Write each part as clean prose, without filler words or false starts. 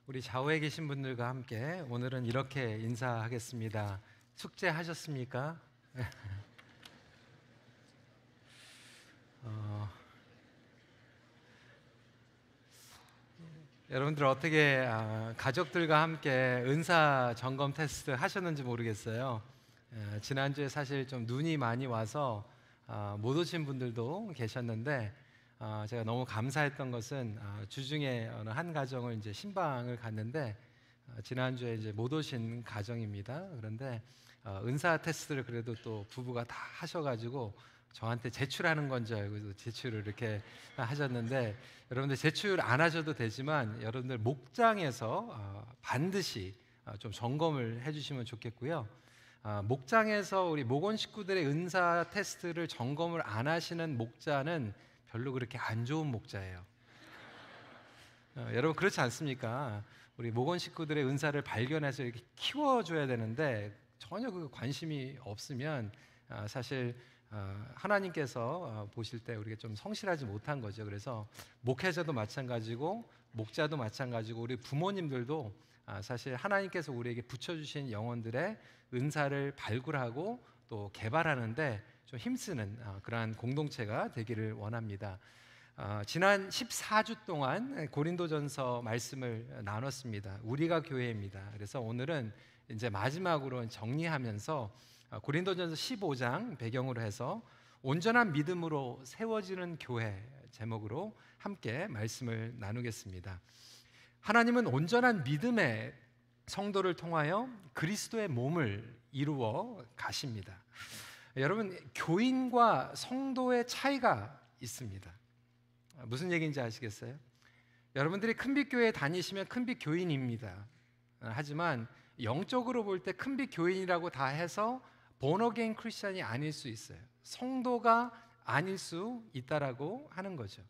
우리 좌우에 계신 분들과 함께 오늘은 이렇게 인사하겠습니다. 숙제하셨습니까? 여러분들 어떻게 가족들과 함께 은사 점검 테스트 하셨는지 모르겠어요. 지난주에 사실 좀 눈이 많이 와서 못 오신 분들도 계셨는데 제가 너무 감사했던 것은 주중에 어느 한 가정을 이제 신방을 갔는데 지난주에 이제 못 오신 가정입니다. 그런데 은사 테스트를 그래도 또 부부가 다 하셔가지고 저한테 제출하는 건 줄 알고 제출을 이렇게 하셨는데, 여러분들 제출 안 하셔도 되지만 여러분들 목장에서 반드시 좀 점검을 해주시면 좋겠고요. 목장에서 우리 목원 식구들의 은사 테스트를 점검을 안 하시는 목자는 별로 그렇게 안 좋은 목자예요. 여러분 그렇지 않습니까? 우리 목원 식구들의 은사를 발견해서 이렇게 키워줘야 되는데 전혀 그 관심이 없으면 사실 하나님께서 보실 때 우리가 좀 성실하지 못한 거죠. 그래서 목회자도 마찬가지고 목자도 마찬가지고 우리 부모님들도 사실 하나님께서 우리에게 붙여주신 영혼들의 은사를 발굴하고 또 개발하는데 좀 힘쓰는 그러한 공동체가 되기를 원합니다. 지난 14주 동안 고린도전서 말씀을 나눴습니다. 우리가 교회입니다. 그래서 오늘은 이제 마지막으로 정리하면서 고린도전서 15장 배경으로 해서 온전한 믿음으로 세워지는 교회 제목으로 함께 말씀을 나누겠습니다. 하나님은 온전한 믿음의 성도를 통하여 그리스도의 몸을 이루어 가십니다. 여러분, 교인과 성도의 차이가 있습니다. 무슨 얘기인지 아시겠어요? 여러분들이 큰빛교회에 다니시면 큰빛 교인입니다. 하지만 영적으로 볼 때 큰빛 교인이라고 다 해서 본어게인 크리스찬이 아닐 수 있어요. 성도가 아닐 수 있다라고 하는 거죠.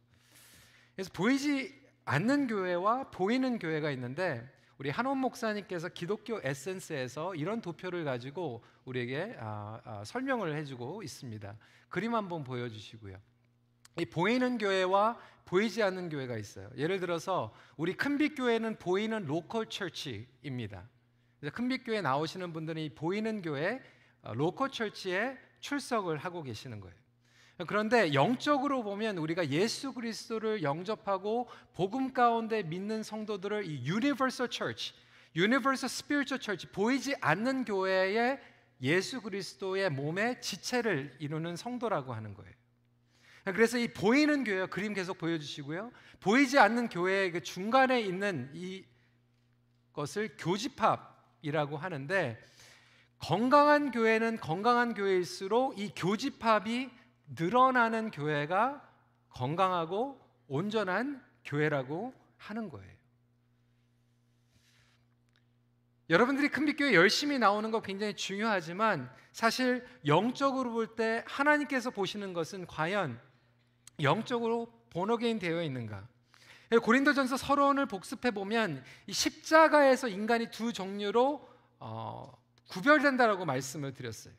그래서 보이지 않는 교회와 보이는 교회가 있는데, 우리 한원 목사님께서 기독교 에센스에서 이런 도표를 가지고 우리에게 설명을 해주고 있습니다. 그림 한번 보여주시고요. 이 보이는 교회와 보이지 않는 교회가 있어요. 예를 들어서 우리 큰빛 교회는 보이는 로컬 처치입니다. 큰빛 교회 나오시는 분들은 이 보이는 교회 로컬 처치에 출석을 하고 계시는 거예요. 그런데 영적으로 보면 우리가 예수 그리스도를 영접하고 복음 가운데 믿는 성도들을 이 Universal Church, Universal Spiritual Church, 보이지 않는 교회의 예수 그리스도의 몸의 지체를 이루는 성도라고 하는 거예요. 그래서 이 보이는 교회, 그림 계속 보여주시고요. 보이지 않는 교회의 그 중간에 있는 이 것을 교집합이라고 하는데, 건강한 교회는 건강한 교회일수록 이 교집합이 늘어나는 교회가 건강하고 온전한 교회라고 하는 거예요. 여러분들이 큰빛교회 열심히 나오는 거 굉장히 중요하지만 사실 영적으로 볼 때 하나님께서 보시는 것은 과연 영적으로 본어게인 되어 있는가? 고린도전서 서론을 복습해 보면 이 십자가에서 인간이 두 종류로 구별된다라고 말씀을 드렸어요.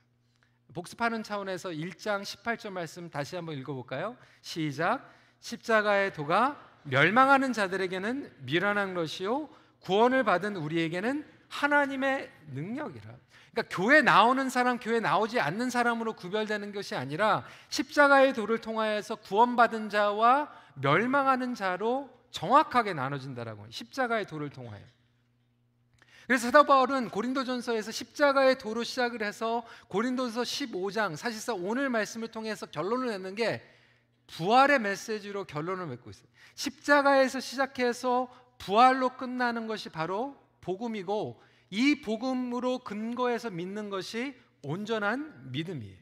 복습하는 차원에서 1장 18절 말씀 다시 한번 읽어볼까요? 시작. 십자가의 도가 멸망하는 자들에게는 미련한 것이요 구원을 받은 우리에게는 하나님의 능력이라. 그러니까 교회 나오는 사람, 교회 나오지 않는 사람으로 구별되는 것이 아니라 십자가의 도를 통하여서 구원받은 자와 멸망하는 자로 정확하게 나눠진다라고 해요. 십자가의 도를 통하여. 그래서 사도 바울은 고린도전서에서 십자가의 도로 시작을 해서 고린도서 15장, 사실상 오늘 말씀을 통해서 결론을 내는 게 부활의 메시지로 결론을 맺고 있어요. 십자가에서 시작해서 부활로 끝나는 것이 바로 복음이고, 이 복음으로 근거해서 믿는 것이 온전한 믿음이에요.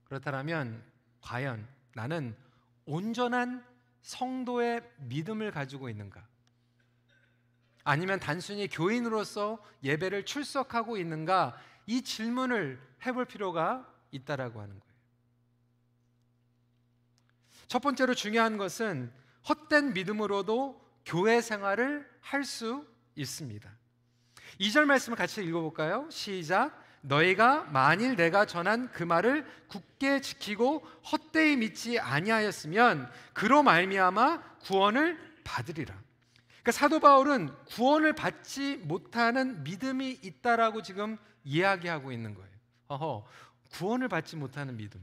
그렇다면 과연 나는 온전한 성도의 믿음을 가지고 있는가? 아니면 단순히 교인으로서 예배를 출석하고 있는가? 이 질문을 해볼 필요가 있다라고 하는 거예요. 첫 번째로 중요한 것은 헛된 믿음으로도 교회 생활을 할 수 있습니다. 2절 말씀을 같이 읽어볼까요? 시작. 너희가 만일 내가 전한 그 말을 굳게 지키고 헛되이 믿지 아니하였으면 그로 말미암아 구원을 받으리라. 그러니까 사도 바울은 구원을 받지 못하는 믿음이 있다라고 지금 이야기하고 있는 거예요. 구원을 받지 못하는 믿음.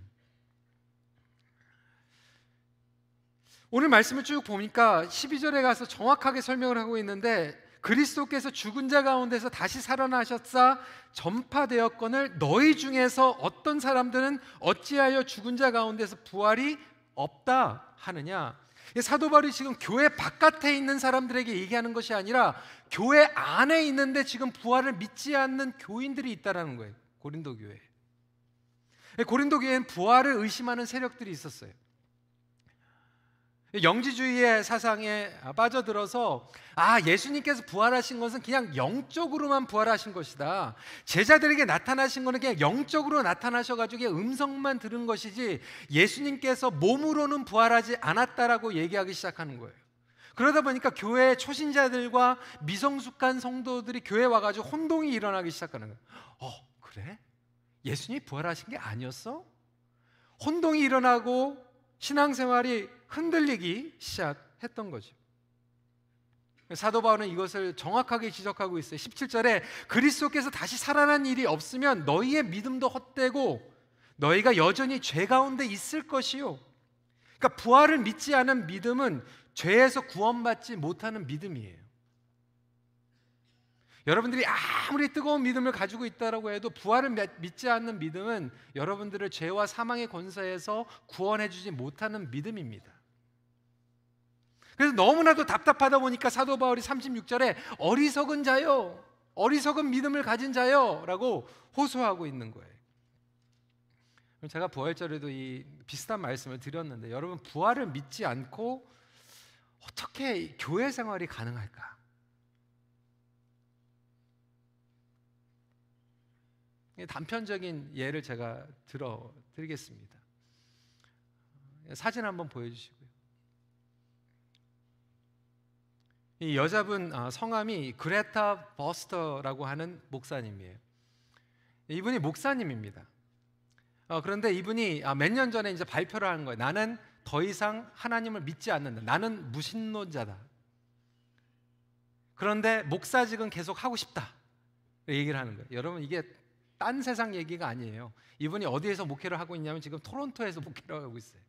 오늘 말씀을 쭉 보니까 12절에 가서 정확하게 설명을 하고 있는데, 그리스도께서 죽은 자 가운데서 다시 살아나셨사 전파되었거늘 너희 중에서 어떤 사람들은 어찌하여 죽은 자 가운데서 부활이 없다 하느냐. 사도 바울이 지금 교회 바깥에 있는 사람들에게 얘기하는 것이 아니라 교회 안에 있는데 지금 부활을 믿지 않는 교인들이 있다라는 거예요. 고린도 교회. 고린도 교회는 부활을 의심하는 세력들이 있었어요. 영지주의의 사상에 빠져들어서 예수님께서 부활하신 것은 그냥 영적으로만 부활하신 것이다. 제자들에게 나타나신 것은 그냥 영적으로 나타나셔가지고 그냥 음성만 들은 것이지 예수님께서 몸으로는 부활하지 않았다라고 얘기하기 시작하는 거예요. 그러다 보니까 교회 초신자들과 미성숙한 성도들이 교회에 와가지고 혼동이 일어나기 시작하는 거예요. 그래? 예수님이 부활하신 게 아니었어? 혼동이 일어나고 신앙생활이 흔들리기 시작했던 거죠. 사도 바울은 이것을 정확하게 지적하고 있어요. 17절에 그리스도께서 다시 살아난 일이 없으면 너희의 믿음도 헛되고 너희가 여전히 죄 가운데 있을 것이요. 그러니까 부활을 믿지 않은 믿음은 죄에서 구원받지 못하는 믿음이에요. 여러분들이 아무리 뜨거운 믿음을 가지고 있다고 해도 부활을 믿지 않는 믿음은 여러분들을 죄와 사망의 권세에서 구원해주지 못하는 믿음입니다. 그래서 너무나도 답답하다 보니까 사도 바울이 36절에 어리석은 자요, 어리석은 믿음을 가진 자요 라고 호소하고 있는 거예요. 제가 부활절에도 이 비슷한 말씀을 드렸는데, 여러분 부활을 믿지 않고 어떻게 교회 생활이 가능할까? 단편적인 예를 제가 드리겠습니다. 사진 한번 보여주시고요. 이 여자분 성함이 그레타 버스터라고 하는 목사님이에요. 이분이 목사님입니다. 그런데 이분이 몇 년 전에 이제 발표를 하는 거예요. 나는 더 이상 하나님을 믿지 않는다. 나는 무신론자다. 그런데 목사직은 계속 하고 싶다. 얘기를 하는 거예요. 여러분 이게 딴 세상 얘기가 아니에요. 이분이 어디에서 목회를 하고 있냐면 지금 토론토에서 목회를 하고 있어요.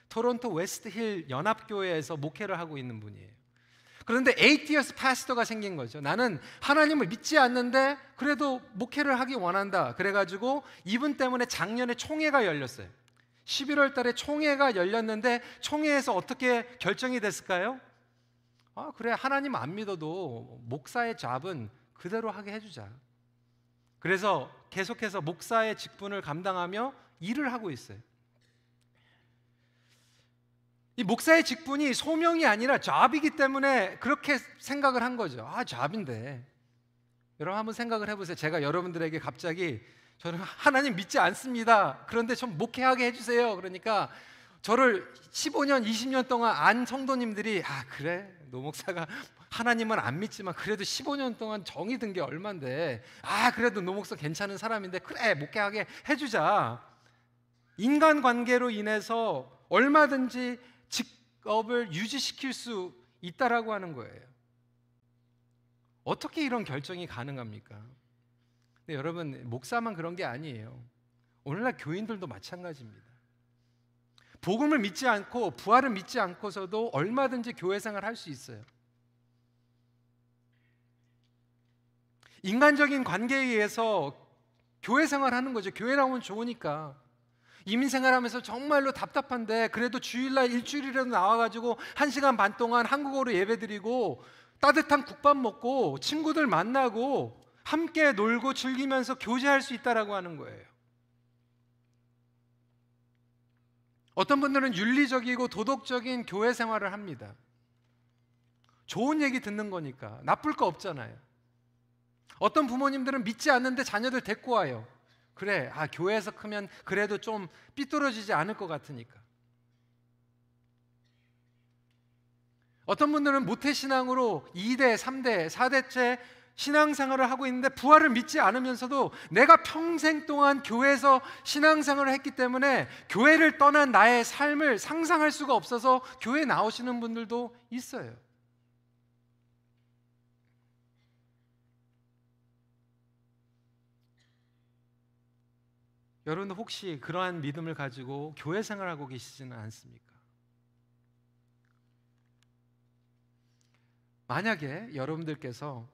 토론토 웨스트힐 연합교회에서 목회를 하고 있는 분이에요. 그런데 에이티어스 파스터가 생긴 거죠. 나는 하나님을 믿지 않는데 그래도 목회를 하기 원한다. 그래가지고 이분 때문에 작년에 총회가 열렸어요. 11월 달에 총회가 열렸는데 총회에서 어떻게 결정이 됐을까요? 그래, 하나님 안 믿어도 목사의 잡은 그대로 하게 해주자. 그래서 계속해서 목사의 직분을 감당하며 일을 하고 있어요. 이 목사의 직분이 소명이 아니라 잡이기 때문에 그렇게 생각을 한 거죠. 잡인데. 여러분 한번 생각을 해보세요. 제가 여러분들에게 갑자기 저는 하나님 믿지 않습니다. 그런데 좀 목회하게 해주세요. 그러니까 저를 15년, 20년 동안 안 성도님들이 그래? 노 목사가 하나님은 안 믿지만 그래도 15년 동안 정이 든 게 얼만데 그래도 노 목사 괜찮은 사람인데 그래 목회하게 해주자. 인간관계로 인해서 얼마든지 직업을 유지시킬 수 있다라고 하는 거예요. 어떻게 이런 결정이 가능합니까? 근데 여러분 목사만 그런 게 아니에요. 오늘날 교인들도 마찬가지입니다. 복음을 믿지 않고 부활을 믿지 않고서도 얼마든지 교회 생활을 할 수 있어요. 인간적인 관계에 의해서 교회 생활하는 거죠. 교회 나오면 좋으니까. 이민 생활하면서 정말로 답답한데 그래도 주일날 일주일이라도 나와가지고 1시간 반 동안 한국어로 예배드리고 따뜻한 국밥 먹고 친구들 만나고 함께 놀고 즐기면서 교제할 수 있다라고 하는 거예요. 어떤 분들은 윤리적이고 도덕적인 교회 생활을 합니다. 좋은 얘기 듣는 거니까 나쁠 거 없잖아요. 어떤 부모님들은 믿지 않는데 자녀들 데리고 와요. 그래, 교회에서 크면 그래도 좀 삐뚤어지지 않을 것 같으니까. 어떤 분들은 모태신앙으로 2대, 3대, 4대째 신앙생활을 하고 있는데 부활을 믿지 않으면서도 내가 평생 동안 교회에서 신앙생활을 했기 때문에 교회를 떠난 나의 삶을 상상할 수가 없어서 교회에 나오시는 분들도 있어요. 여러분도 혹시 그러한 믿음을 가지고 교회 생활하고 계시지는 않습니까? 만약에 여러분들께서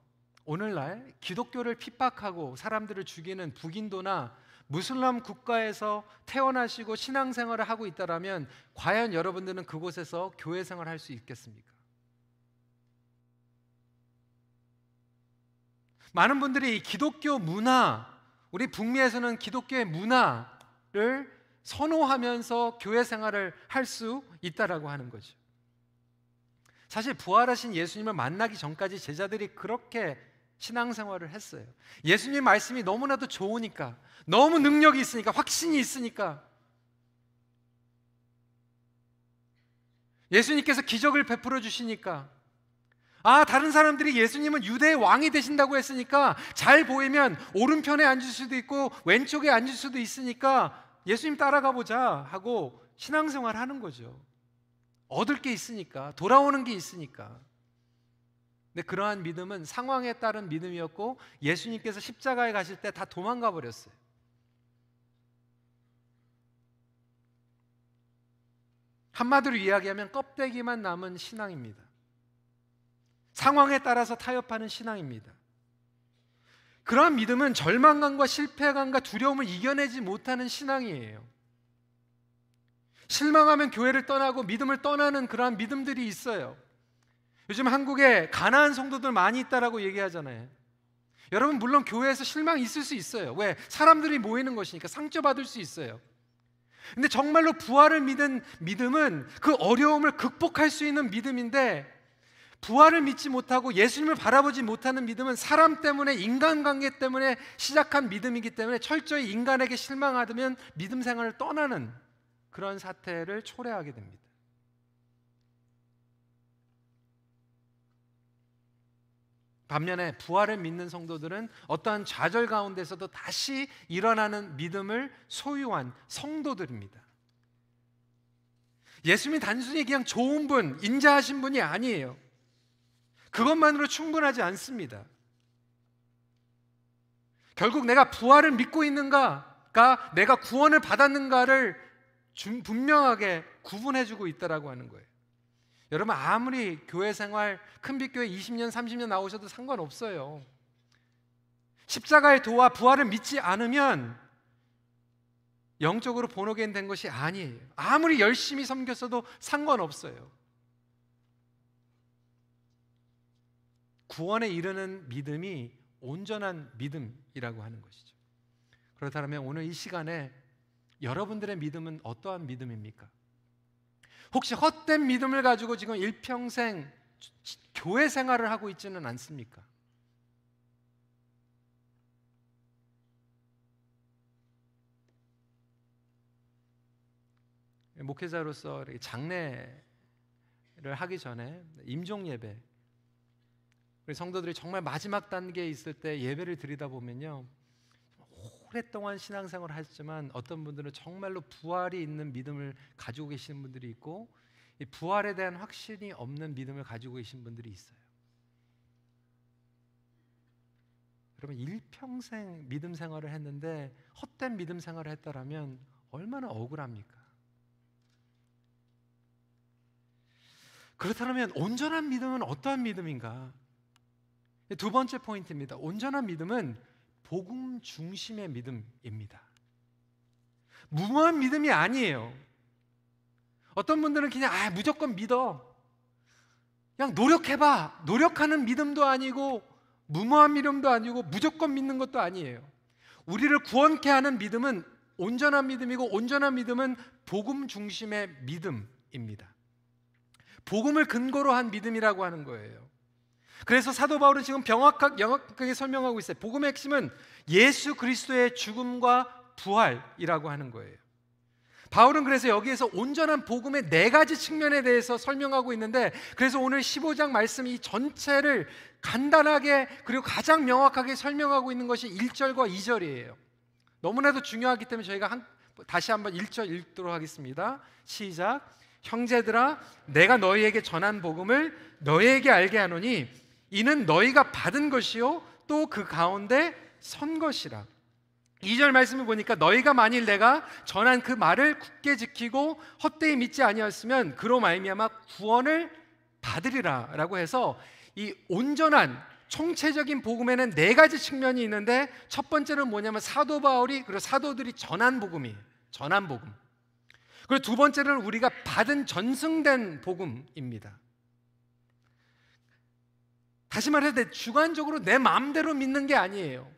오늘날 기독교를 핍박하고 사람들을 죽이는 북인도나 무슬람 국가에서 태어나시고 신앙생활을 하고 있다면 과연 여러분들은 그곳에서 교회 생활을 할 수 있겠습니까? 많은 분들이 이 기독교 문화, 우리 북미에서는 기독교의 문화를 선호하면서 교회 생활을 할 수 있다라고 하는 거죠. 사실 부활하신 예수님을 만나기 전까지 제자들이 그렇게 신앙생활을 했어요. 예수님 말씀이 너무나도 좋으니까, 너무 능력이 있으니까, 확신이 있으니까, 예수님께서 기적을 베풀어 주시니까, 다른 사람들이 예수님은 유대의 왕이 되신다고 했으니까 잘 보이면 오른편에 앉을 수도 있고 왼쪽에 앉을 수도 있으니까 예수님 따라가 보자 하고 신앙생활 하는 거죠. 얻을 게 있으니까, 돌아오는 게 있으니까. 근데 그러한 믿음은 상황에 따른 믿음이었고 예수님께서 십자가에 가실 때 다 도망가 버렸어요. 한마디로 이야기하면 껍데기만 남은 신앙입니다. 상황에 따라서 타협하는 신앙입니다. 그러한 믿음은 절망감과 실패감과 두려움을 이겨내지 못하는 신앙이에요. 실망하면 교회를 떠나고 믿음을 떠나는 그러한 믿음들이 있어요. 요즘 한국에 가난한 성도들 많이 있다라고 얘기하잖아요. 여러분, 물론 교회에서 실망이 있을 수 있어요. 왜? 사람들이 모이는 것이니까 상처받을 수 있어요. 근데 정말로 부활을 믿은 믿음은 그 어려움을 극복할 수 있는 믿음인데, 부활을 믿지 못하고 예수님을 바라보지 못하는 믿음은 사람 때문에, 인간관계 때문에 시작한 믿음이기 때문에 철저히 인간에게 실망하면 믿음 생활을 떠나는 그런 사태를 초래하게 됩니다. 반면에 부활을 믿는 성도들은 어떠한 좌절 가운데서도 다시 일어나는 믿음을 소유한 성도들입니다. 예수님이 단순히 그냥 좋은 분, 인자하신 분이 아니에요. 그것만으로 충분하지 않습니다. 결국 내가 부활을 믿고 있는가가 내가 구원을 받았는가를 분명하게 구분해주고 있다라고 하는 거예요. 여러분, 아무리 교회 생활 큰빛교회 20년 30년 나오셔도 상관없어요. 십자가의 도와 부활을 믿지 않으면 영적으로 본어게인 된 것이 아니에요. 아무리 열심히 섬겼어도 상관없어요. 구원에 이르는 믿음이 온전한 믿음이라고 하는 것이죠. 그렇다면 오늘 이 시간에 여러분들의 믿음은 어떠한 믿음입니까? 혹시 헛된 믿음을 가지고 지금 일평생 교회 생활을 하고 있지는 않습니까? 목회자로서 장례를 하기 전에 임종 예배, 우리 성도들이 정말 마지막 단계에 있을 때 예배를 드리다 보면요, 오랫동안 신앙생활을 하셨지만 어떤 분들은 정말로 부활이 있는 믿음을 가지고 계시는 분들이 있고, 이 부활에 대한 확신이 없는 믿음을 가지고 계신 분들이 있어요. 여러분, 일평생 믿음 생활을 했는데 헛된 믿음 생활을 했다라면 얼마나 억울합니까? 그렇다면 온전한 믿음은 어떠한 믿음인가? 두 번째 포인트입니다. 온전한 믿음은 복음 중심의 믿음입니다. 무모한 믿음이 아니에요. 어떤 분들은 그냥 무조건 믿어, 그냥 노력해봐, 노력하는 믿음도 아니고 무모한 믿음도 아니고 무조건 믿는 것도 아니에요. 우리를 구원케 하는 믿음은 온전한 믿음이고, 온전한 믿음은 복음 중심의 믿음입니다. 복음을 근거로 한 믿음이라고 하는 거예요. 그래서 사도 바울은 지금 명확하게 설명하고 있어요. 복음의 핵심은 예수 그리스도의 죽음과 부활이라고 하는 거예요. 바울은 그래서 여기에서 온전한 복음의 4가지 측면에 대해서 설명하고 있는데, 그래서 오늘 15장 말씀 이 전체를 간단하게 그리고 가장 명확하게 설명하고 있는 것이 1절과 2절이에요. 너무나도 중요하기 때문에 저희가 다시 한번 1절 읽도록 하겠습니다. 시작. 형제들아, 내가 너희에게 전한 복음을 너희에게 알게 하노니 이는 너희가 받은 것이요 또 그 가운데 선 것이라. 2절 말씀을 보니까 너희가 만일 내가 전한 그 말을 굳게 지키고 헛되이 믿지 아니하였으면 그로 말미암아 구원을 받으리라 라고 해서 이 온전한 총체적인 복음에는 네 가지 측면이 있는데 첫 번째는 뭐냐면 사도 바울이 그리고 사도들이 전한 복음이에요. 전한 복음. 그리고 두 번째는 우리가 받은 전승된 복음입니다. 다시 말해서 주관적으로 내 마음대로 믿는 게 아니에요.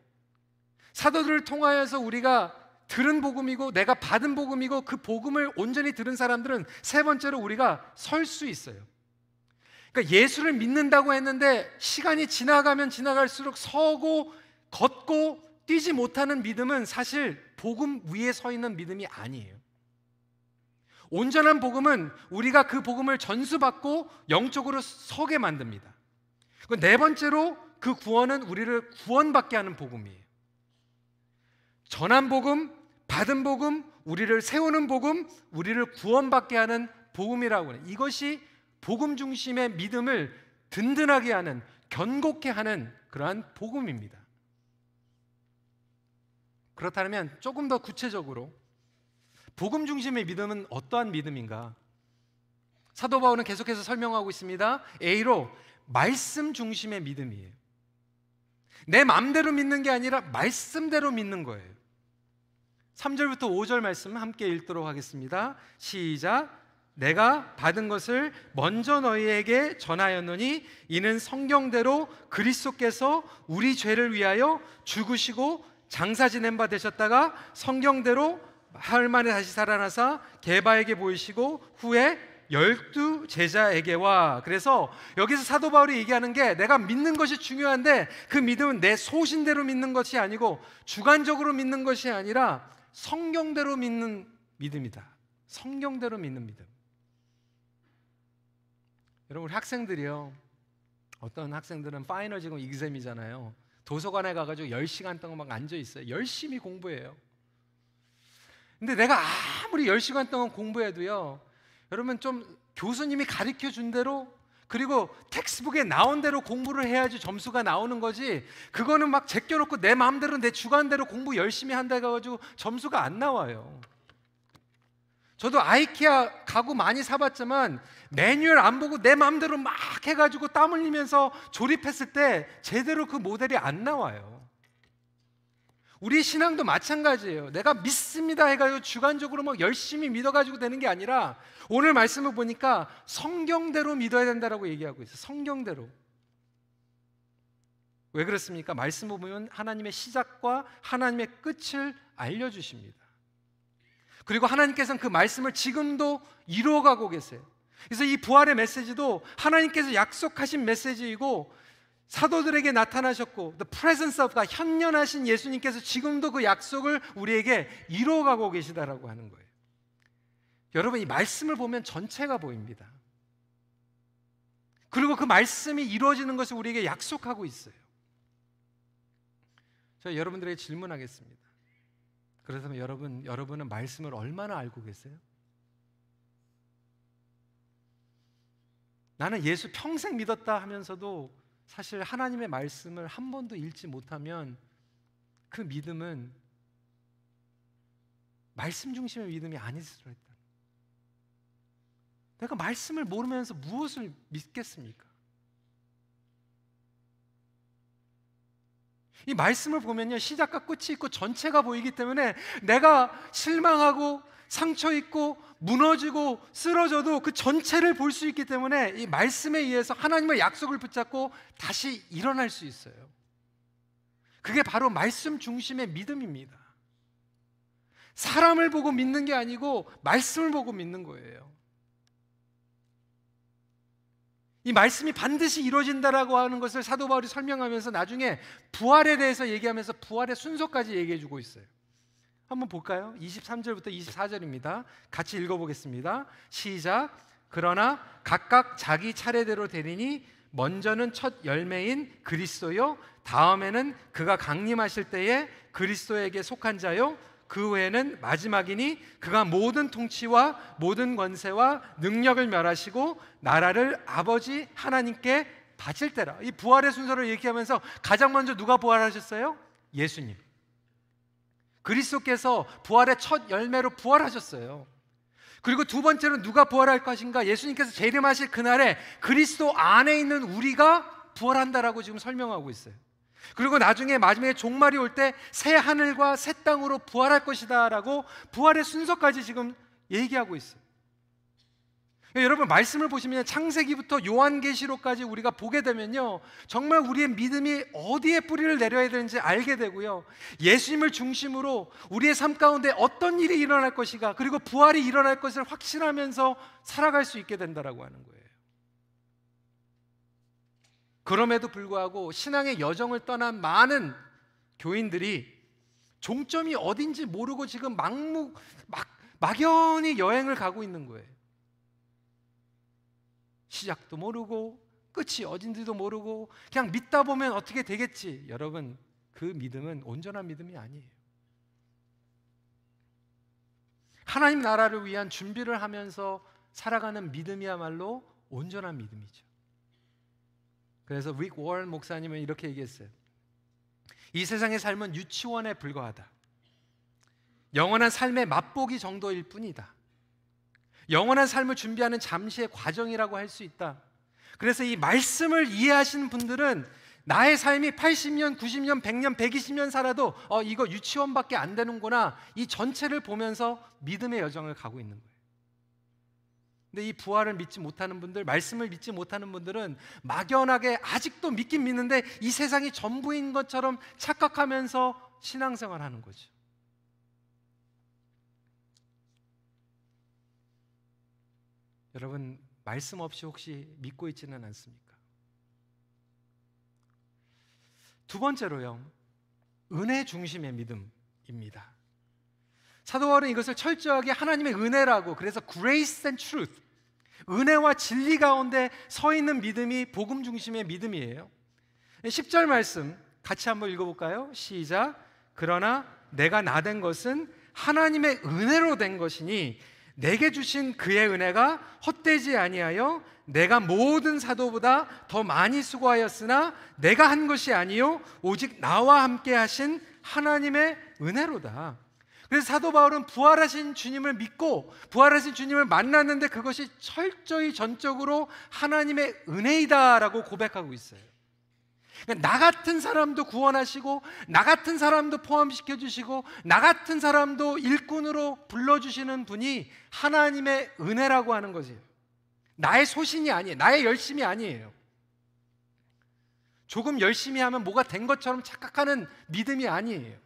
사도들을 통하여서 우리가 들은 복음이고 내가 받은 복음이고 그 복음을 온전히 들은 사람들은 세 번째로 우리가 설 수 있어요. 그러니까 예수를 믿는다고 했는데 시간이 지나가면 지나갈수록 서고 걷고 뛰지 못하는 믿음은 사실 복음 위에 서 있는 믿음이 아니에요. 온전한 복음은 우리가 그 복음을 전수받고 영적으로 서게 만듭니다. 네 번째로 그 구원은 우리를 구원받게 하는 복음이에요. 전한 복음, 받은 복음, 우리를 세우는 복음, 우리를 구원받게 하는 복음이라고 해요. 이것이 복음 중심의 믿음을 든든하게 하는, 견고케 하는 그러한 복음입니다. 그렇다면 조금 더 구체적으로 복음 중심의 믿음은 어떠한 믿음인가? 사도 바울은 계속해서 설명하고 있습니다. A로 말씀 중심의 믿음이에요. 내 마음대로 믿는 게 아니라 말씀대로 믿는 거예요. 3절부터 5절 말씀 함께 읽도록 하겠습니다. 시작. 내가 받은 것을 먼저 너희에게 전하였노니 이는 성경대로 그리스도께서 우리 죄를 위하여 죽으시고 장사 지낸 바 되셨다가 성경대로 사흘 만에 다시 살아나사 게바에게 보이시고 후에 12 제자에게와. 그래서 여기서 사도 바울이 얘기하는 게 내가 믿는 것이 중요한데 그 믿음은 내 소신대로 믿는 것이 아니고 주관적으로 믿는 것이 아니라 성경대로 믿는 믿음이다. 성경대로 믿는 믿음. 여러분, 우리 학생들이요, 어떤 학생들은 파이널 지금 exam이잖아요. 도서관에 가가지고 10시간 동안 막 앉아있어요. 열심히 공부해요. 근데 내가 아무리 10시간 동안 공부해도요, 여러분 좀 교수님이 가르쳐 준 대로 그리고 텍스트북에 나온 대로 공부를 해야지 점수가 나오는 거지, 그거는 막 제껴놓고 내 마음대로 내 주관대로 공부 열심히 한다 해가지고 점수가 안 나와요. 저도 아이케아 가구 많이 사봤지만 매뉴얼 안 보고 내 마음대로 막 해가지고 땀 흘리면서 조립했을 때 제대로 그 모델이 안 나와요. 우리 신앙도 마찬가지예요. 내가 믿습니다 해가지고 주관적으로 막 열심히 믿어가지고 되는 게 아니라 오늘 말씀을 보니까 성경대로 믿어야 된다라고 얘기하고 있어요. 성경대로. 왜 그렇습니까? 말씀을 보면 하나님의 시작과 하나님의 끝을 알려주십니다. 그리고 하나님께서는 그 말씀을 지금도 이루어가고 계세요. 그래서 이 부활의 메시지도 하나님께서 약속하신 메시지이고 사도들에게 나타나셨고 The presence of God, 현존하신 예수님께서 지금도 그 약속을 우리에게 이루어가고 계시다라고 하는 거예요. 여러분, 이 말씀을 보면 전체가 보입니다. 그리고 그 말씀이 이루어지는 것을 우리에게 약속하고 있어요. 저 여러분들에게 질문하겠습니다. 그렇다면 여러분은 말씀을 얼마나 알고 계세요? 나는 예수 평생 믿었다 하면서도 사실 하나님의 말씀을 한 번도 읽지 못하면 그 믿음은 말씀 중심의 믿음이 아닐 수도 있다. 내가 말씀을 모르면서 무엇을 믿겠습니까? 이 말씀을 보면요, 시작과 끝이 있고 전체가 보이기 때문에 내가 실망하고 상처 있고 무너지고 쓰러져도 그 전체를 볼 수 있기 때문에 이 말씀에 의해서 하나님의 약속을 붙잡고 다시 일어날 수 있어요. 그게 바로 말씀 중심의 믿음입니다. 사람을 보고 믿는 게 아니고 말씀을 보고 믿는 거예요. 이 말씀이 반드시 이루어진다라고 하는 것을 사도 바울이 설명하면서 나중에 부활에 대해서 얘기하면서 부활의 순서까지 얘기해 주고 있어요. 한번 볼까요? 23절부터 24절입니다. 같이 읽어보겠습니다. 시작. 그러나 각각 자기 차례대로 되리니 먼저는 첫 열매인 그리스도요, 다음에는 그가 강림하실 때에 그리스도에게 속한 자요, 그 후에는 마지막이니 그가 모든 통치와 모든 권세와 능력을 멸하시고 나라를 아버지 하나님께 바칠 때라. 이 부활의 순서를 얘기하면서 가장 먼저 누가 부활하셨어요? 예수님. 그리스도께서 부활의 첫 열매로 부활하셨어요. 그리고 두 번째로 누가 부활할 것인가? 예수님께서 재림하실 그날에 그리스도 안에 있는 우리가 부활한다라고 지금 설명하고 있어요. 그리고 나중에 마지막에 종말이 올 때 새 하늘과 새 땅으로 부활할 것이다 라고 부활의 순서까지 지금 얘기하고 있어요. 여러분, 말씀을 보시면 창세기부터 요한계시록까지 우리가 보게 되면요, 정말 우리의 믿음이 어디에 뿌리를 내려야 되는지 알게 되고요, 예수님을 중심으로 우리의 삶 가운데 어떤 일이 일어날 것인가, 그리고 부활이 일어날 것을 확신하면서 살아갈 수 있게 된다라고 하는 거예요. 그럼에도 불구하고 신앙의 여정을 떠난 많은 교인들이 종점이 어딘지 모르고 지금 막연히 여행을 가고 있는 거예요. 시작도 모르고 끝이 어딘지도 모르고 그냥 믿다 보면 어떻게 되겠지. 여러분, 그 믿음은 온전한 믿음이 아니에요. 하나님 나라를 위한 준비를 하면서 살아가는 믿음이야말로 온전한 믿음이죠. 그래서 릭 워런 목사님은 이렇게 얘기했어요. 이 세상의 삶은 유치원에 불과하다. 영원한 삶의 맛보기 정도일 뿐이다. 영원한 삶을 준비하는 잠시의 과정이라고 할 수 있다. 그래서 이 말씀을 이해하시는 분들은 나의 삶이 80년, 90년, 100년, 120년 살아도 이거 유치원밖에 안 되는구나, 이 전체를 보면서 믿음의 여정을 가고 있는 거예요. 근데 이 부활을 믿지 못하는 분들, 말씀을 믿지 못하는 분들은 막연하게 아직도 믿긴 믿는데 이 세상이 전부인 것처럼 착각하면서 신앙생활하는 거죠. 여러분, 말씀 없이 혹시 믿고 있지는 않습니까? 두 번째로요, 은혜 중심의 믿음입니다. 사도 바울은 이것을 철저하게 하나님의 은혜라고, 그래서 grace and truth, 은혜와 진리 가운데 서 있는 믿음이 복음 중심의 믿음이에요. 10절 말씀 같이 한번 읽어볼까요? 시작. 그러나 내가 나 된 것은 하나님의 은혜로 된 것이니 내게 주신 그의 은혜가 헛되지 아니하여 내가 모든 사도보다 더 많이 수고하였으나 내가 한 것이 아니요 오직 나와 함께 하신 하나님의 은혜로다. 그래서 사도 바울은 부활하신 주님을 믿고 부활하신 주님을 만났는데 그것이 철저히 전적으로 하나님의 은혜이다라고 고백하고 있어요. 그러니까 나 같은 사람도 구원하시고 나 같은 사람도 포함시켜 주시고 나 같은 사람도 일꾼으로 불러주시는 분이 하나님의 은혜라고 하는 거지, 나의 소신이 아니에요. 나의 열심이 아니에요. 조금 열심히 하면 뭐가 된 것처럼 착각하는 믿음이 아니에요.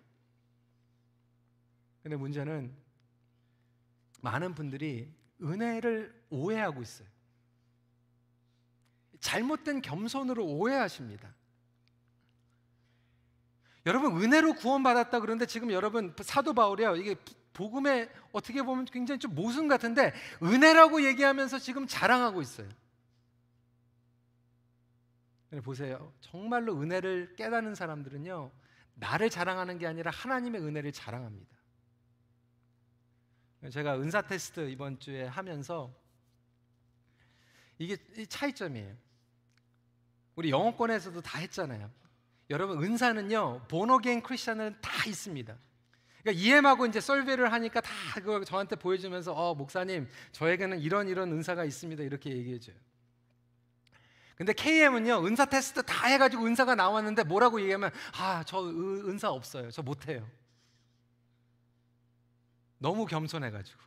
근데 문제는 많은 분들이 은혜를 오해하고 있어요. 잘못된 겸손으로 오해하십니다. 여러분, 은혜로 구원받았다 그러는데 지금 여러분, 사도 바울이요, 이게 복음에 어떻게 보면 굉장히 좀 모순 같은데 은혜라고 얘기하면서 지금 자랑하고 있어요. 보세요, 정말로 은혜를 깨닫는 사람들은요, 나를 자랑하는 게 아니라 하나님의 은혜를 자랑합니다. 제가 은사 테스트 이번 주에 하면서 이게 차이점이에요. 우리 영어권에서도 다 했잖아요. 여러분, 은사는요, 본어게인 크리스천은 다 있습니다. 그러니까 EM하고 이제 설베를 하니까 다 그걸 저한테 보여주면서 목사님, 저에게는 이런 은사가 있습니다, 이렇게 얘기해줘요. 근데 KM은요, 은사 테스트 다 해가지고 은사가 나왔는데 뭐라고 얘기하면 저 은사 없어요, 저 못해요. 너무 겸손해가지고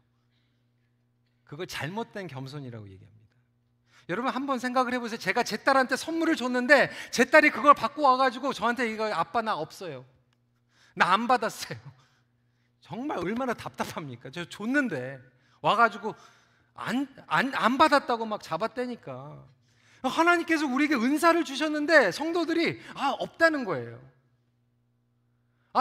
그걸 잘못된 겸손이라고 얘기합니다. 여러분, 한번 생각을 해보세요. 제가 제 딸한테 선물을 줬는데 제 딸이 그걸 받고 와가지고 저한테 이거 아빠 나 없어요, 나 안 받았어요. 정말 얼마나 답답합니까? 저 줬는데 와가지고 안 받았다고 막 잡아떼니까. 하나님께서 우리에게 은사를 주셨는데 성도들이 없다는 거예요.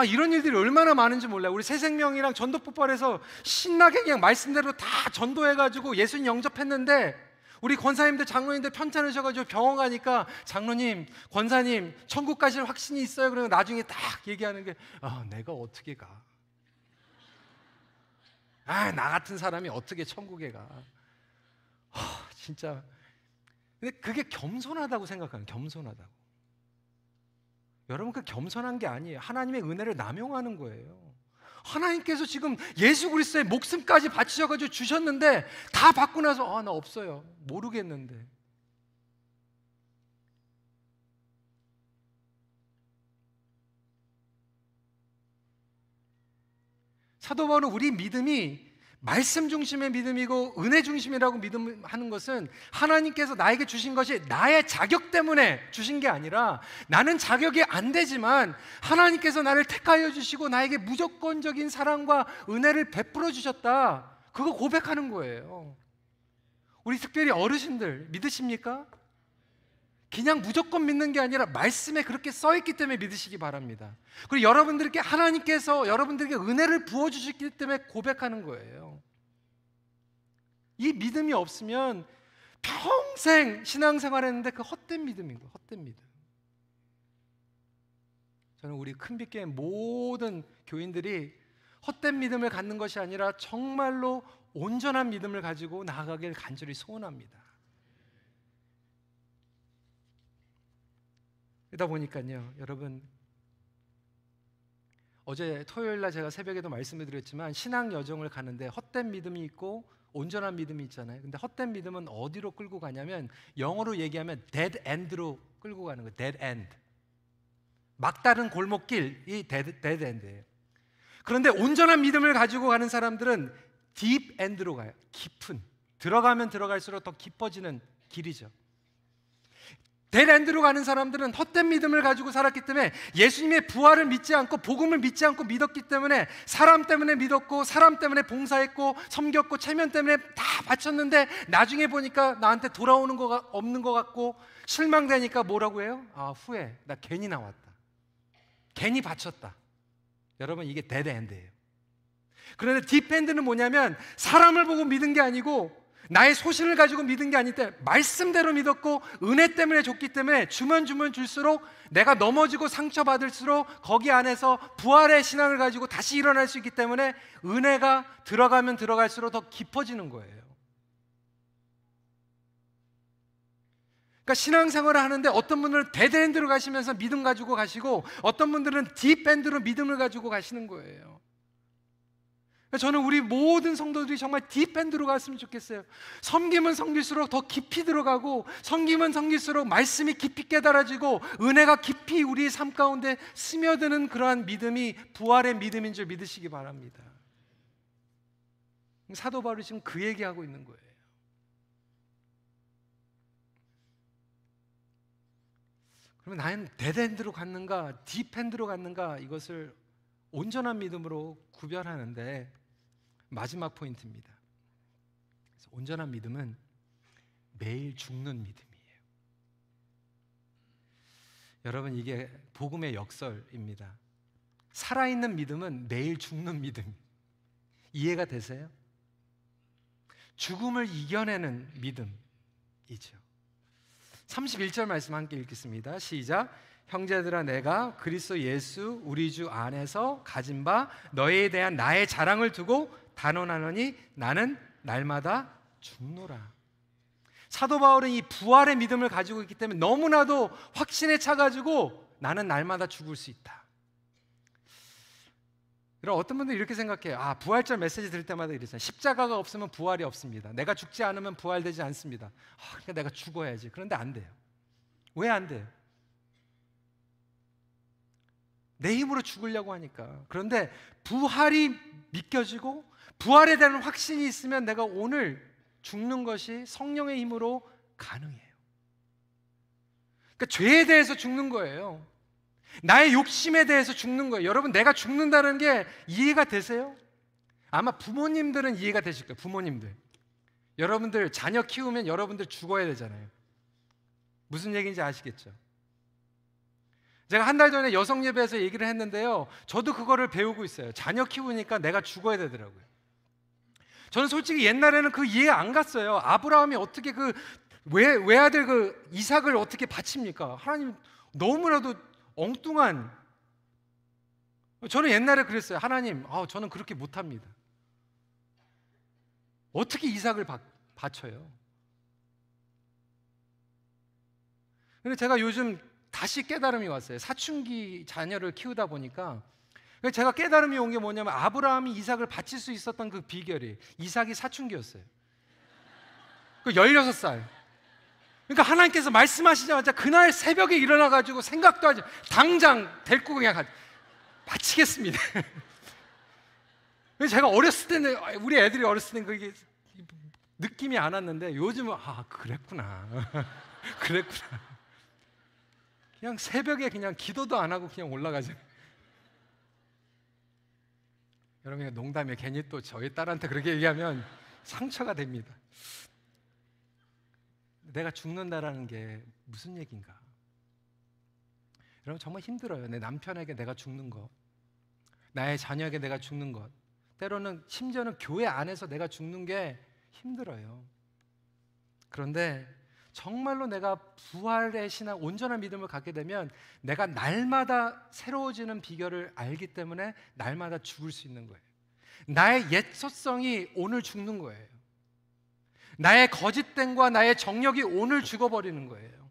이런 일들이 얼마나 많은지 몰라요. 우리 새생명이랑 전도 폭발해서 신나게 그냥 말씀대로 다 전도해가지고 예수님 영접했는데 우리 권사님들, 장로님들 편찮으셔가지고 병원 가니까 장로님, 권사님 천국 가실 확신이 있어요? 그러면 나중에 딱 얘기하는 게 내가 어떻게 가? 나 같은 사람이 어떻게 천국에 가? 진짜. 근데 그게 겸손하다고 생각하는, 겸손하다고. 여러분, 그 겸손한 게 아니에요. 하나님의 은혜를 남용하는 거예요. 하나님께서 지금 예수 그리스도의 목숨까지 바치셔가지고 주셨는데 다 받고 나서 나 없어요, 모르겠는데. 사도 바울은 우리 믿음이 말씀 중심의 믿음이고 은혜 중심이라고 믿음하는 것은 하나님께서 나에게 주신 것이 나의 자격 때문에 주신 게 아니라 나는 자격이 안 되지만 하나님께서 나를 택하여 주시고 나에게 무조건적인 사랑과 은혜를 베풀어 주셨다, 그거 고백하는 거예요. 우리 특별히 어르신들 믿으십니까? 그냥 무조건 믿는 게 아니라 말씀에 그렇게 써있기 때문에 믿으시기 바랍니다. 그리고 여러분들께 하나님께서 여러분들에게 은혜를 부어주셨기 때문에 고백하는 거예요. 이 믿음이 없으면 평생 신앙생활 했는데 그 헛된 믿음인 거예요. 헛된 믿음. 저는 우리 큰빛교회 모든 교인들이 헛된 믿음을 갖는 것이 아니라 정말로 온전한 믿음을 가지고 나아가길 간절히 소원합니다. 그러다 보니까요, 여러분, 어제 토요일날 제가 새벽에도 말씀을 드렸지만 신앙 여정을 가는데 헛된 믿음이 있고 온전한 믿음이 있잖아요. 근데 헛된 믿음은 어디로 끌고 가냐면 영어로 얘기하면 dead end로 끌고 가는 거예요. dead end. 막다른 골목길이 dead end예요. 그런데 온전한 믿음을 가지고 가는 사람들은 deep end로 가요. 깊은, 들어가면 들어갈수록 더 깊어지는 길이죠. 데드엔드로 가는 사람들은 헛된 믿음을 가지고 살았기 때문에 예수님의 부활을 믿지 않고 복음을 믿지 않고 믿었기 때문에 사람 때문에 믿었고 사람 때문에 봉사했고 섬겼고 체면 때문에 다 바쳤는데 나중에 보니까 나한테 돌아오는 거가 없는 것 같고 실망되니까 뭐라고 해요? 후회, 나 괜히 나왔다, 괜히 바쳤다. 여러분, 이게 데드엔드예요. 그런데 딥엔드는 뭐냐면 사람을 보고 믿은 게 아니고 나의 소신을 가지고 믿은 게 아닌데 말씀대로 믿었고 은혜 때문에 줬기 때문에 주면 줄수록 내가 넘어지고 상처받을수록 거기 안에서 부활의 신앙을 가지고 다시 일어날 수 있기 때문에 은혜가 들어가면 들어갈수록 더 깊어지는 거예요. 그러니까 신앙생활을 하는데 어떤 분들은 데드엔드로 가시면서 믿음 가지고 가시고 어떤 분들은 딥엔드로 믿음을 가지고 가시는 거예요. 저는 우리 모든 성도들이 정말 딥엔드로 갔으면 좋겠어요. 섬기면 섬길수록 더 깊이 들어가고 섬기면 섬길수록 말씀이 깊이 깨달아지고 은혜가 깊이 우리의 삶 가운데 스며드는 그러한 믿음이 부활의 믿음인 줄 믿으시기 바랍니다. 사도 바울이 지금 그 얘기하고 있는 거예요. 그러면 나는 데드엔드로 갔는가 딥엔드로 갔는가, 이것을 온전한 믿음으로 구별하는데 마지막 포인트입니다. 그래서 온전한 믿음은 매일 죽는 믿음이에요. 여러분, 이게 복음의 역설입니다. 살아있는 믿음은 매일 죽는 믿음. 이해가 되세요? 죽음을 이겨내는 믿음이죠. 31절 말씀 함께 읽겠습니다. 시작. 형제들아, 내가 그리스도 예수 우리 주 안에서 가진 바 너희에 대한 나의 자랑을 두고 단언하노니 나는 날마다 죽노라. 사도 바울은 이 부활의 믿음을 가지고 있기 때문에 너무나도 확신에 차가지고 나는 날마다 죽을 수 있다. 그럼 어떤 분들은 이렇게 생각해요. 부활절 메시지 들을 때마다 이러잖아요. 십자가가 없으면 부활이 없습니다. 내가 죽지 않으면 부활되지 않습니다. 그러니까 내가 죽어야지. 그런데 안 돼요. 왜 안 돼요? 내 힘으로 죽으려고 하니까. 그런데 부활이 믿겨지고 부활에 대한 확신이 있으면 내가 오늘 죽는 것이 성령의 힘으로 가능해요. 그러니까 죄에 대해서 죽는 거예요. 나의 욕심에 대해서 죽는 거예요. 여러분, 내가 죽는다는 게 이해가 되세요? 아마 부모님들은 이해가 되실 거예요. 부모님들, 여러분들 자녀 키우면 여러분들 죽어야 되잖아요. 무슨 얘기인지 아시겠죠? 제가 한 달 전에 여성 예배에서 얘기를 했는데요, 저도 그거를 배우고 있어요. 자녀 키우니까 내가 죽어야 되더라고요. 저는 솔직히 옛날에는 그 이해 안 갔어요. 아브라함이 어떻게 그 외아들 그 이삭을 어떻게 바칩니까? 하나님 너무나도 엉뚱한. 저는 옛날에 그랬어요. 하나님, 저는 그렇게 못합니다. 어떻게 이삭을 바쳐요? 근데 제가 요즘 다시 깨달음이 왔어요. 사춘기 자녀를 키우다 보니까 제가 깨달음이 온 게 뭐냐면 아브라함이 이삭을 바칠 수 있었던 그 비결이 이삭이 사춘기였어요. 그 16살. 그러니까 하나님께서 말씀하시자마자 그날 새벽에 일어나가지고 생각도 하지, 당장 데리고 그냥 바치겠습니다. 제가 어렸을 때는, 우리 애들이 어렸을 때는 그게 느낌이 안 왔는데 요즘은 그랬구나. 그랬구나. 그냥 새벽에 그냥 기도도 안 하고 그냥 올라가죠. 여러분, 농담이에요. 괜히 또 저희 딸한테 그렇게 얘기하면 상처가 됩니다. 내가 죽는다라는 게 무슨 얘기인가? 여러분, 정말 힘들어요. 내 남편에게 내가 죽는 것, 나의 자녀에게 내가 죽는 것, 때로는 심지어는 교회 안에서 내가 죽는 게 힘들어요. 그런데 정말로 내가 부활의 신앙, 온전한 믿음을 갖게 되면 내가 날마다 새로워지는 비결을 알기 때문에 날마다 죽을 수 있는 거예요. 나의 옛 소성이 오늘 죽는 거예요. 나의 거짓됨과 나의 정력이 오늘 죽어버리는 거예요.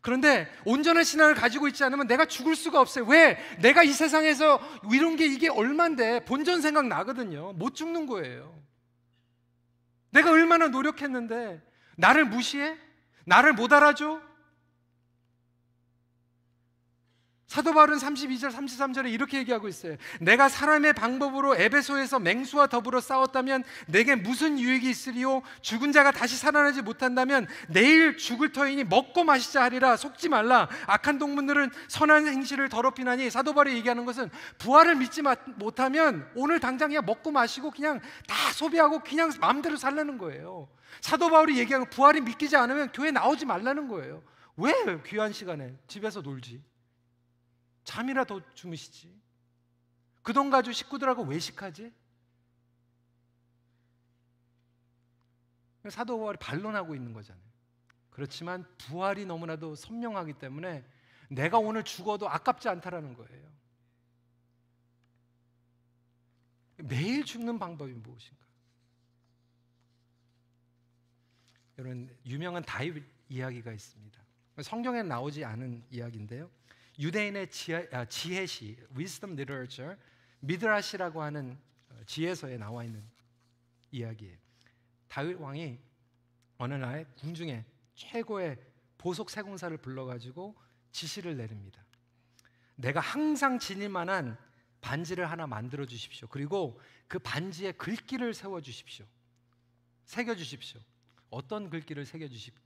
그런데 온전한 신앙을 가지고 있지 않으면 내가 죽을 수가 없어요. 왜? 내가 이 세상에서 이룬 게 이게 얼만데 본전 생각 나거든요. 못 죽는 거예요. 내가 얼마나 노력했는데 나를 무시해? 나를 못 알아줘? 사도 바울은 32절 33절에 이렇게 얘기하고 있어요. 내가 사람의 방법으로 에베소에서 맹수와 더불어 싸웠다면 내게 무슨 유익이 있으리요? 죽은 자가 다시 살아나지 못한다면 내일 죽을 터이니 먹고 마시자 하리라. 속지 말라. 악한 동문들은 선한 행실을 더럽히나니. 사도 바울이 얘기하는 것은 부활을 믿지 못하면 오늘 당장 그냥 먹고 마시고 그냥 다 소비하고 그냥 마음대로 살라는 거예요. 사도 바울이 얘기하는 부활이 믿기지 않으면 교회 나오지 말라는 거예요. 왜 귀한 시간에 집에서 놀지? 잠이라도 주무시지. 그 돈 가지고 식구들하고 외식하지? 사도 바울이 반론하고 있는 거잖아요. 그렇지만 부활이 너무나도 선명하기 때문에 내가 오늘 죽어도 아깝지 않다라는 거예요. 매일 죽는 방법이 무엇인가? 여러분, 유명한 다윗 이야기가 있습니다. 성경에 나오지 않은 이야기인데요. 유대인의 지혜시, Wisdom Literature, 미드라시라고 하는 지혜서에 나와 있는 이야기예요. 다윗 왕이 어느 날 궁중에 최고의 보석 세공사를 불러가지고 지시를 내립니다. 내가 항상 지닐 만한 반지를 하나 만들어 주십시오. 그리고 그 반지에 글귀를 세워 주십시오. 새겨 주십시오. 어떤 글귀를 새겨 주십시오?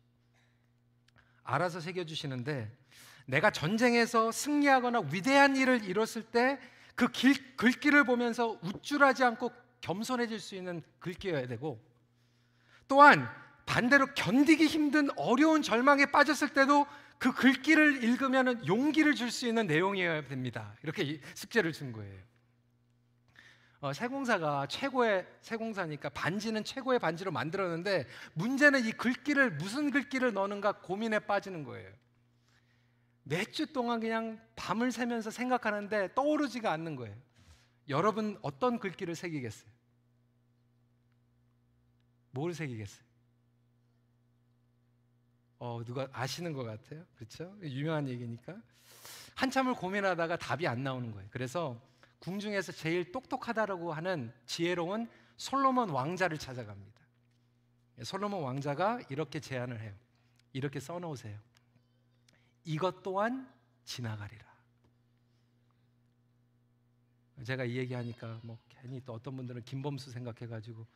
알아서 새겨 주시는데, 내가 전쟁에서 승리하거나 위대한 일을 이뤘을 때 그 글귀를 보면서 우쭐하지 않고 겸손해질 수 있는 글귀여야 되고, 또한 반대로 견디기 힘든 어려운 절망에 빠졌을 때도 그 글귀를 읽으면 용기를 줄 수 있는 내용이어야 됩니다. 이렇게 숙제를 준 거예요. 세공사가 최고의 세공사니까 반지는 최고의 반지로 만들었는데, 문제는 이 글귀를 무슨 글귀를 넣는가 고민에 빠지는 거예요. 몇 주 동안 그냥 밤을 새면서 생각하는데 떠오르지가 않는 거예요. 여러분, 어떤 글귀를 새기겠어요? 뭘 새기겠어요? 누가 아시는 것 같아요? 그렇죠? 유명한 얘기니까. 한참을 고민하다가 답이 안 나오는 거예요. 그래서 궁중에서 제일 똑똑하다라고 하는 지혜로운 솔로몬 왕자를 찾아갑니다. 솔로몬 왕자가 이렇게 제안을 해요. 이렇게 써놓으세요. 이것 또한 지나가리라. 제가 이 얘기하니까 괜히 또 어떤 분들은 김범수 생각해가지고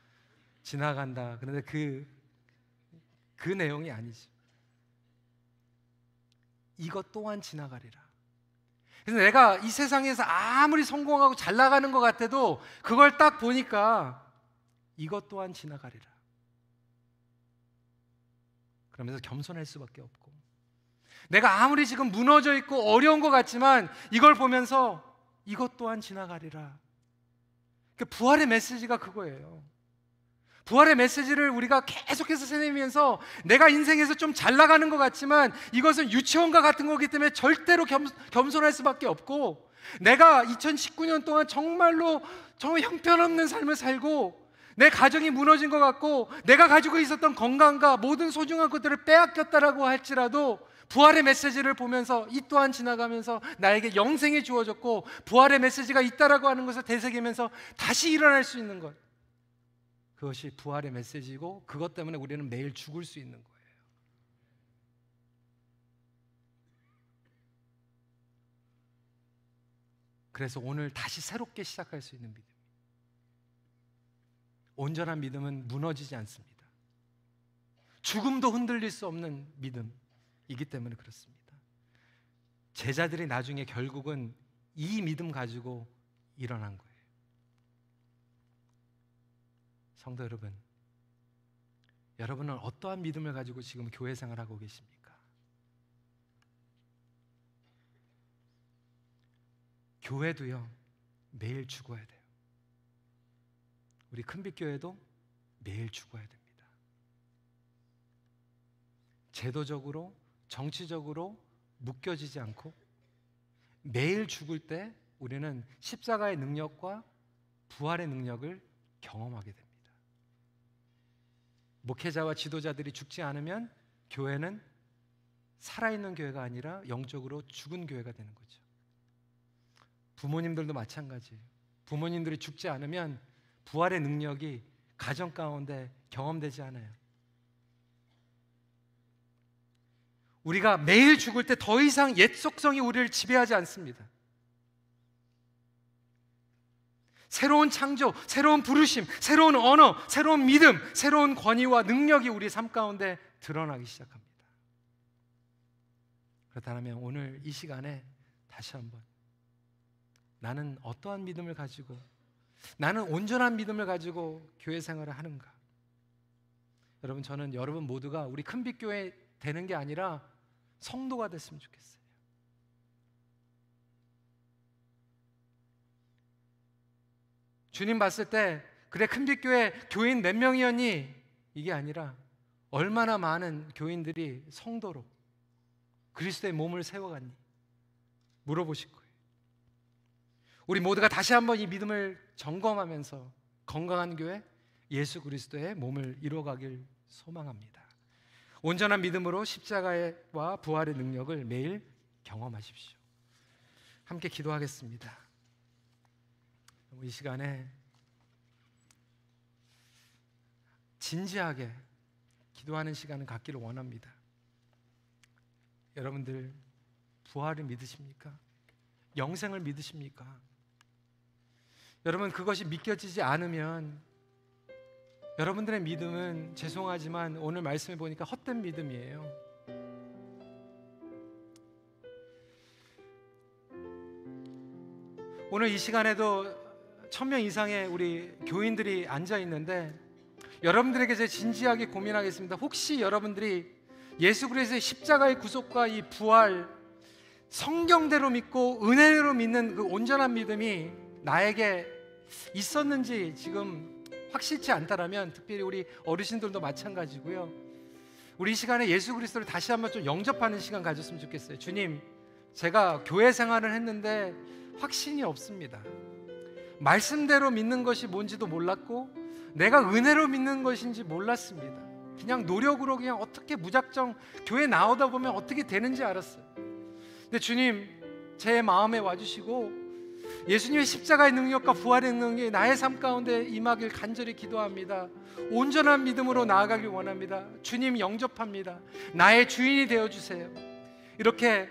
지나간다. 그런데 그 내용이 아니지. 이것 또한 지나가리라. 그래서 내가 이 세상에서 아무리 성공하고 잘 나가는 것 같아도 그걸 딱 보니까 이것 또한 지나가리라. 그러면서 겸손할 수밖에 없고, 내가 아무리 지금 무너져 있고 어려운 것 같지만 이걸 보면서 이것 또한 지나가리라. 부활의 메시지가 그거예요. 부활의 메시지를 우리가 계속해서 세뇌면서 내가 인생에서 좀 잘 나가는 것 같지만 이것은 유치원과 같은 거기 때문에 절대로 겸손할 수밖에 없고, 내가 2019년 동안 정말로 정말 형편없는 삶을 살고 내 가정이 무너진 것 같고 내가 가지고 있었던 건강과 모든 소중한 것들을 빼앗겼다라고 할지라도 부활의 메시지를 보면서 이 또한 지나가면서 나에게 영생이 주어졌고 부활의 메시지가 있다라고 하는 것을 되새기면서 다시 일어날 수 있는 것, 그것이 부활의 메시지고 그것 때문에 우리는 매일 죽을 수 있는 거예요. 그래서 오늘 다시 새롭게 시작할 수 있는 믿음, 온전한 믿음은 무너지지 않습니다. 죽음도 흔들릴 수 없는 믿음이기 때문에 그렇습니다. 제자들이 나중에 결국은 이 믿음 가지고 일어난 거예요. 성도 여러분, 여러분은 어떠한 믿음을 가지고 지금 교회 생활하고 계십니까? 교회도요, 매일 죽어야 돼요. 우리 큰빛교회도 매일 죽어야 됩니다. 제도적으로, 정치적으로 묶여지지 않고 매일 죽을 때 우리는 십자가의 능력과 부활의 능력을 경험하게 됩니다. 목회자와 지도자들이 죽지 않으면 교회는 살아있는 교회가 아니라 영적으로 죽은 교회가 되는 거죠. 부모님들도 마찬가지예요. 부모님들이 죽지 않으면 부활의 능력이 가정 가운데 경험되지 않아요. 우리가 매일 죽을 때 더 이상 옛 속성이 우리를 지배하지 않습니다. 새로운 창조, 새로운 부르심, 새로운 언어, 새로운 믿음, 새로운 권위와 능력이 우리 삶 가운데 드러나기 시작합니다. 그렇다면 오늘 이 시간에 다시 한번 나는 어떠한 믿음을 가지고, 나는 온전한 믿음을 가지고 교회 생활을 하는가? 여러분, 저는 여러분 모두가 우리 큰빛교회 되는 게 아니라 성도가 됐으면 좋겠어요. 주님 봤을 때 그래 큰빛교회 교인 몇 명이었니? 이게 아니라 얼마나 많은 교인들이 성도로 그리스도의 몸을 세워갔니? 물어보실 거예요. 우리 모두가 다시 한번 이 믿음을 점검하면서 건강한 교회, 예수 그리스도의 몸을 이루어가길 소망합니다. 온전한 믿음으로 십자가와 부활의 능력을 매일 경험하십시오. 함께 기도하겠습니다. 이 시간에 진지하게 기도하는 시간을 갖기를 원합니다. 여러분들 부활을 믿으십니까? 영생을 믿으십니까? 여러분, 그것이 믿겨지지 않으면 여러분들의 믿음은 죄송하지만 오늘 말씀을 보니까 헛된 믿음이에요. 오늘 이 시간에도 1000명 이상의 우리 교인들이 앉아 있는데 여러분들에게 제가 진지하게 고민하겠습니다. 혹시 여러분들이 예수 그리스도의 십자가의 구속과 이 부활, 성경대로 믿고 은혜로 믿는 그 온전한 믿음이 나에게 있었는지 지금 확실치 않다라면, 특별히 우리 어르신들도 마찬가지고요, 우리 이 시간에 예수 그리스도를 다시 한번 좀 영접하는 시간 가졌으면 좋겠어요. 주님, 제가 교회 생활을 했는데 확신이 없습니다. 말씀대로 믿는 것이 뭔지도 몰랐고 내가 은혜로 믿는 것인지 몰랐습니다. 그냥 노력으로 그냥 어떻게 무작정 교회 나오다 보면 어떻게 되는지 알았어요. 근데 주님, 제 마음에 와주시고 예수님의 십자가의 능력과 부활의 능력이 나의 삶 가운데 임하길 간절히 기도합니다. 온전한 믿음으로 나아가길 원합니다. 주님 영접합니다. 나의 주인이 되어주세요. 이렇게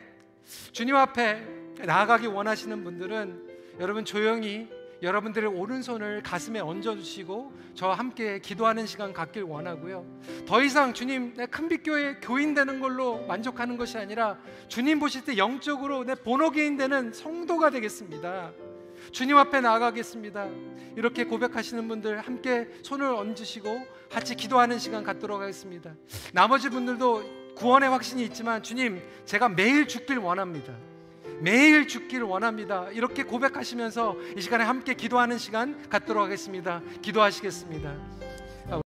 주님 앞에 나아가기 원하시는 분들은 여러분 조용히 여러분들의 오른손을 가슴에 얹어주시고 저와 함께 기도하는 시간 갖길 원하고요, 더 이상 주님 내 큰빛교회 교인 되는 걸로 만족하는 것이 아니라 주님 보실 때 영적으로 내 본어게인 되는 성도가 되겠습니다. 주님 앞에 나아가겠습니다. 이렇게 고백하시는 분들 함께 손을 얹으시고 같이 기도하는 시간 갖도록 하겠습니다. 나머지 분들도 구원의 확신이 있지만 주님, 제가 매일 죽길 원합니다. 매일 죽기를 원합니다. 이렇게 고백하시면서 이 시간에 함께 기도하는 시간 갖도록 하겠습니다. 기도하시겠습니다.